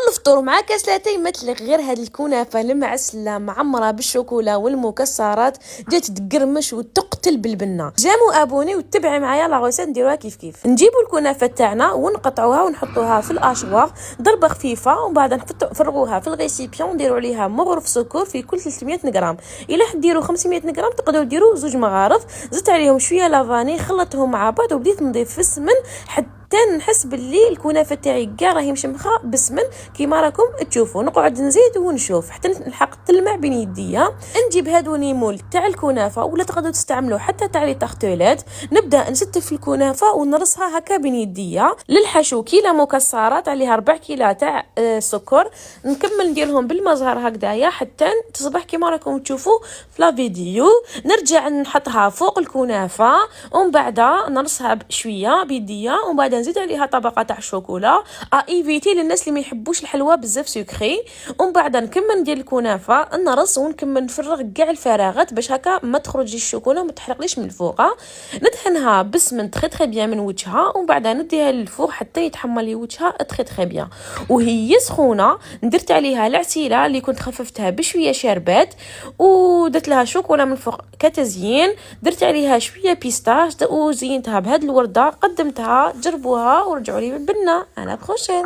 والفطور مع كاس لاتاي مثلك غير هاد الكنافه المعسله معمره بالشوكولا والمكسرات جات تقرمش وتقتل بالبنه. جامو ابوني وتبعي معايا لا غوسه نديروها كيف نجيبوا الكنافه تاعنا ونقطعوها ونحطوها في الاشواغ ضربه خفيفه، ومن بعد نفرغوها في الغيسيبيون نديروا عليها مغرف سكر في كل 300 غرام. الا حديروا 500 غرام تقدروا ديروا 2 مغارف. زدت عليهم شويه لافاني خلطتهم مع بعض وبديت نضيف في السمن حتى نحس باللي الكنافه تاعي كاع راهي مشمخه بالسمن كيما راكم تشوفوا. نقعد نزيد ونشوف حتى نلحق تلمع بين يديا. نجيب هادو نيمول تاع الكنافه ولا تقدروا تستعملوا حتى تاع لي طاختولات. نبدا نستف الكنافه ونرصها هكا بين يديا. للحشو كيلو مكسرات عليها 4 كيلو تاع سكر. نكمل نديرهم بالمزهر هكذايا حتى تصبح كيما راكم تشوفوا في لا فيديو. نرجع نحطها فوق الكنافه ومن بعد نرصها شويه بيديا، ومن بعد نزيد عليها طبقه تاع الشوكولا ايفيتي للناس اللي ما يحبوش الحلوى بزاف سكري. ومن بعد نكمل ندير الكنافه نرص ونكمل نفرغ كاع الفراغات باش هكا ما تخرجش الشوكولا وما تحرقليش من الفوق. ندهنها بسمن تري بيان من وجهها، ومن بعد نديها للفوق حتى يتحمل لي وجهها تري بيان. وهي سخونه درت عليها العسيله اللي كنت خففتها بشويه شربات ودرت لها شوكولا من فوق كتزيين. درت عليها شويه بيستاش وزينتها بهاد الورده. قدمتها جربوها ورجعوا لي بالبنه. انا بروشين.